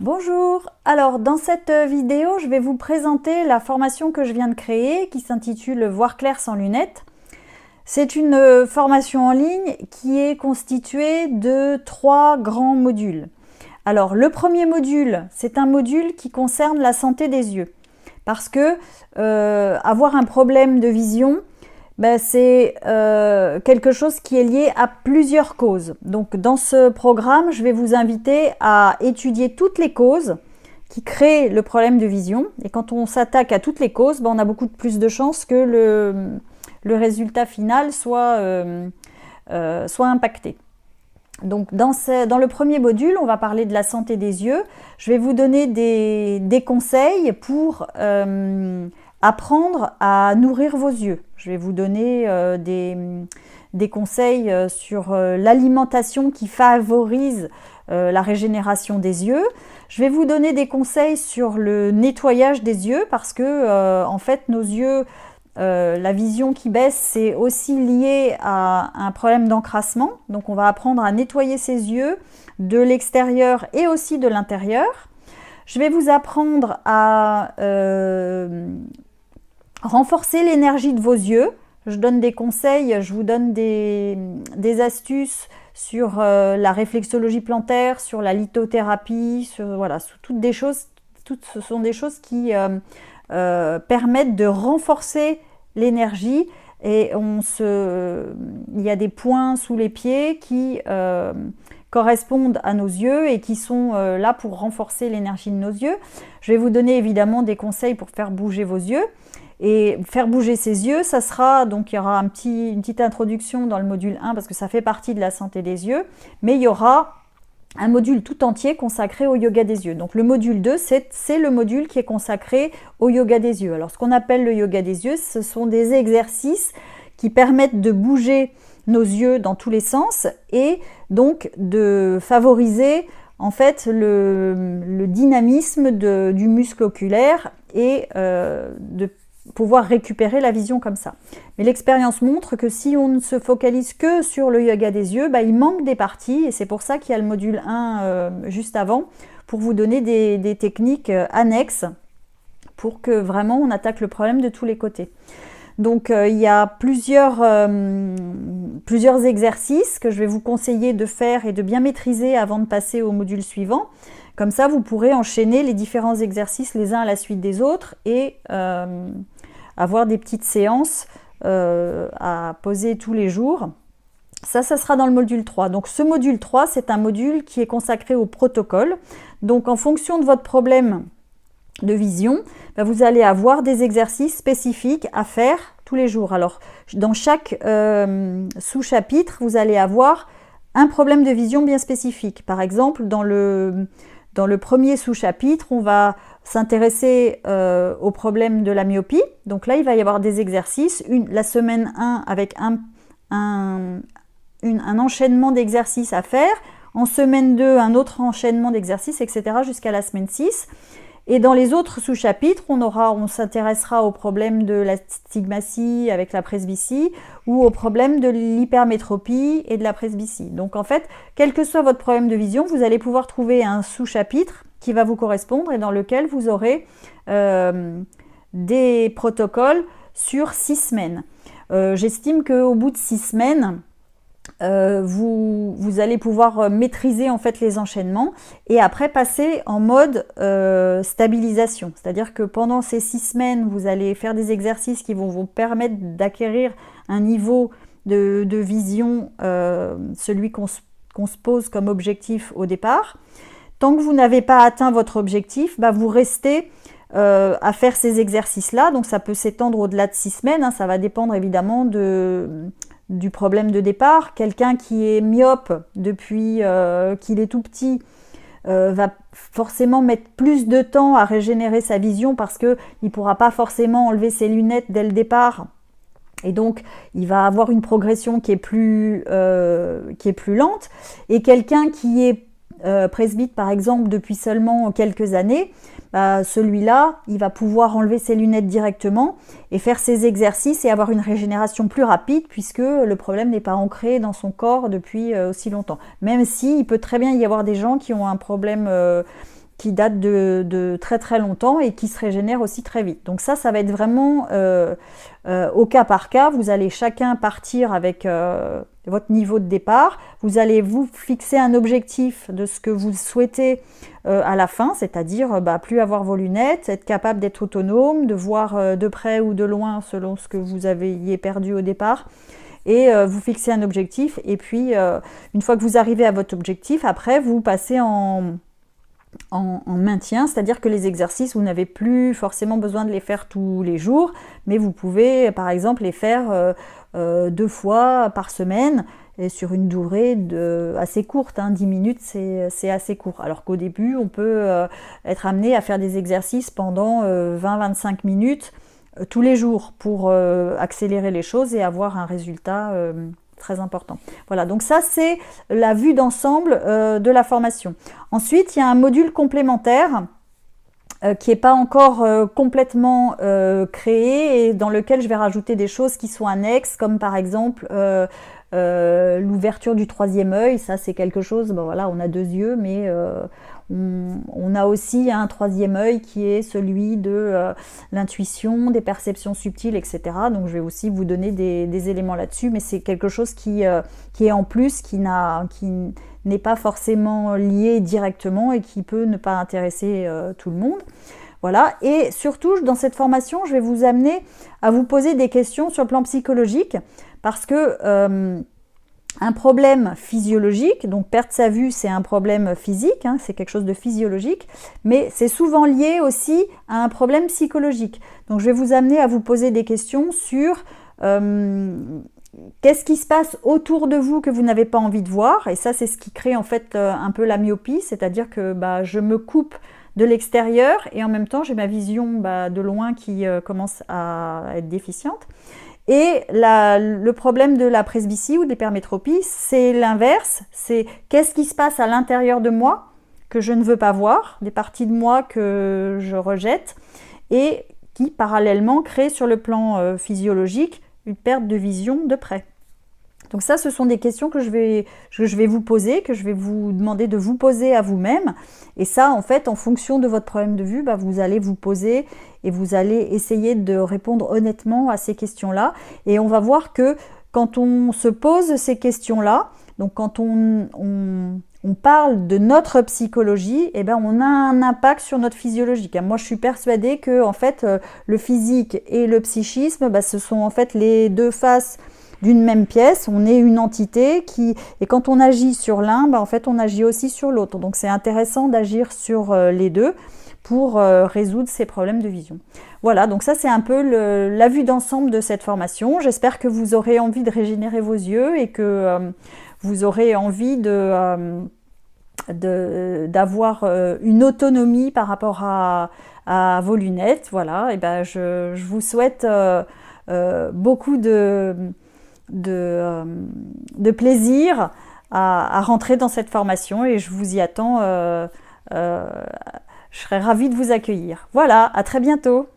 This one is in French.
Bonjour, alors dans cette vidéo je vais vous présenter la formation que je viens de créer qui s'intitule Voir clair sans lunettes. C'est une formation en ligne qui est constituée de 3 grands modules. Alors le premier module, c'est un module qui concerne la santé des yeux parce que avoir un problème de vision, c'est quelque chose qui est lié à plusieurs causes. Donc dans ce programme, je vais vous inviter à étudier toutes les causes qui créent le problème de vision. Et quand on s'attaque à toutes les causes, on a beaucoup plus de chances que le résultat final soit impacté. Donc dans le premier module, on va parler de la santé des yeux. Je vais vous donner des conseils pour apprendre à nourrir vos yeux. Je vais vous donner des conseils sur l'alimentation qui favorise la régénération des yeux. Je vais vous donner des conseils sur le nettoyage des yeux parce que en fait nos yeux, la vision qui baisse, c'est aussi lié à un problème d'encrassement. Donc on va apprendre à nettoyer ses yeux de l'extérieur et aussi de l'intérieur. Je vais vous apprendre à renforcer l'énergie de vos yeux. Je donne des conseils, je vous donne des astuces sur la réflexologie plantaire, sur la lithothérapie, sur toutes des choses. Ce sont des choses qui permettent de renforcer l'énergie et il y a des points sous les pieds qui correspondent à nos yeux et qui sont là pour renforcer l'énergie de nos yeux. Je vais vous donner évidemment des conseils pour faire bouger vos yeux. Et faire bouger ses yeux, ça sera, donc il y aura une petite introduction dans le module 1 parce que ça fait partie de la santé des yeux, mais il y aura un module tout entier consacré au yoga des yeux. Donc le module 2, c'est le module qui est consacré au yoga des yeux. Alors ce qu'on appelle le yoga des yeux, ce sont des exercices qui permettent de bouger nos yeux dans tous les sens et donc de favoriser en fait le dynamisme du muscle oculaire et de pouvoir récupérer la vision comme ça. Mais l'expérience montre que si on ne se focalise que sur le yoga des yeux, il manque des parties et c'est pour ça qu'il y a le module 1 juste avant pour vous donner des techniques annexes pour que vraiment on attaque le problème de tous les côtés. Donc il y a plusieurs exercices que je vais vous conseiller de faire et de bien maîtriser avant de passer au module suivant. Comme ça, vous pourrez enchaîner les différents exercices les uns à la suite des autres et avoir des petites séances à poser tous les jours. Ça sera dans le module 3. Donc ce module 3, c'est un module qui est consacré au protocole. Donc en fonction de votre problème de vision, vous allez avoir des exercices spécifiques à faire tous les jours. Alors dans chaque sous-chapitre, vous allez avoir un problème de vision bien spécifique. Par exemple, dans le premier sous-chapitre, on va s'intéresser au problème de la myopie. Donc là, il va y avoir des exercices. La semaine 1 avec un enchaînement d'exercices à faire. En semaine 2, un autre enchaînement d'exercices, etc. jusqu'à la semaine 6. Et dans les autres sous-chapitres, on s'intéressera au problème de la stigmatie avec la presbytie ou au problème de l'hypermétropie et de la presbytie. Donc en fait, quel que soit votre problème de vision, vous allez pouvoir trouver un sous-chapitre qui va vous correspondre et dans lequel vous aurez des protocoles sur 6 semaines. J'estime qu'au bout de 6 semaines, vous allez pouvoir maîtriser en fait les enchaînements et après passer en mode stabilisation. C'est-à-dire que pendant ces 6 semaines, vous allez faire des exercices qui vont vous permettre d'acquérir un niveau de vision, celui qu'on se pose comme objectif au départ. Tant que vous n'avez pas atteint votre objectif, vous restez à faire ces exercices-là. Donc ça peut s'étendre au-delà de 6 semaines, ça va dépendre évidemment du problème de départ. Quelqu'un qui est myope depuis qu'il est tout petit va forcément mettre plus de temps à régénérer sa vision parce qu'il ne pourra pas forcément enlever ses lunettes dès le départ. Et donc, il va avoir une progression qui est plus lente. Et quelqu'un qui est presbyte, par exemple, depuis seulement quelques années, celui-là, il va pouvoir enlever ses lunettes directement et faire ses exercices et avoir une régénération plus rapide puisque le problème n'est pas ancré dans son corps depuis aussi longtemps. Même si il peut très bien y avoir des gens qui ont un problème qui date de très très longtemps et qui se régénère aussi très vite. Donc ça va être vraiment au cas par cas. Vous allez chacun partir avec votre niveau de départ. Vous allez vous fixer un objectif de ce que vous souhaitez à la fin, c'est-à-dire plus avoir vos lunettes, être capable d'être autonome, de voir de près ou de loin selon ce que vous aviez perdu au départ. Et vous fixez un objectif. Et puis, une fois que vous arrivez à votre objectif, après, vous passez en maintien, c'est-à-dire que les exercices, vous n'avez plus forcément besoin de les faire tous les jours, mais vous pouvez par exemple les faire 2 fois par semaine et sur une durée assez courte, 10 minutes c'est assez court. Alors qu'au début, on peut être amené à faire des exercices pendant 20-25 minutes tous les jours pour accélérer les choses et avoir un résultat très important. Voilà, donc ça c'est la vue d'ensemble de la formation. Ensuite, il y a un module complémentaire qui n'est pas encore complètement créé et dans lequel je vais rajouter des choses qui sont annexes, comme par exemple l'ouverture du 3e œil. Ça c'est quelque chose, voilà, on a 2 yeux, mais on a aussi un 3e œil qui est celui de l'intuition, des perceptions subtiles, etc. Donc je vais aussi vous donner des éléments là-dessus, mais c'est quelque chose qui est en plus, qui n'est pas forcément lié directement et qui peut ne pas intéresser tout le monde. Voilà, et surtout dans cette formation, je vais vous amener à vous poser des questions sur le plan psychologique, parce que un problème physiologique, donc perdre sa vue, c'est un problème physique, c'est quelque chose de physiologique, mais c'est souvent lié aussi à un problème psychologique. Donc je vais vous amener à vous poser des questions sur qu'est-ce qui se passe autour de vous que vous n'avez pas envie de voir, et ça c'est ce qui crée en fait un peu la myopie, c'est-à-dire que je me coupe de l'extérieur et en même temps j'ai ma vision de loin qui commence à être déficiente. Et le problème de la presbytie ou de l'hypermétropie, c'est l'inverse, c'est qu'est-ce qui se passe à l'intérieur de moi que je ne veux pas voir, des parties de moi que je rejette et qui parallèlement créent sur le plan physiologique une perte de vision de près. Donc ça, ce sont des questions que je vais vous poser, que je vais vous demander de vous poser à vous-même. Et ça, en fait, en fonction de votre problème de vue, vous allez vous poser et vous allez essayer de répondre honnêtement à ces questions-là. Et on va voir que quand on se pose ces questions-là, donc quand on parle de notre psychologie, on a un impact sur notre physiologie. Moi, je suis persuadée que en fait, le physique et le psychisme, ce sont en fait les 2 faces d'une même pièce. On est une entité et quand on agit sur l'un, en fait, on agit aussi sur l'autre. Donc, c'est intéressant d'agir sur les 2 pour résoudre ces problèmes de vision. Voilà, donc ça, c'est un peu la vue d'ensemble de cette formation. J'espère que vous aurez envie de régénérer vos yeux et que vous aurez envie d'avoir une autonomie par rapport à vos lunettes. Voilà, et je vous souhaite beaucoup de plaisir à rentrer dans cette formation et je vous y attends. Je serai ravie de vous accueillir. Voilà, à très bientôt.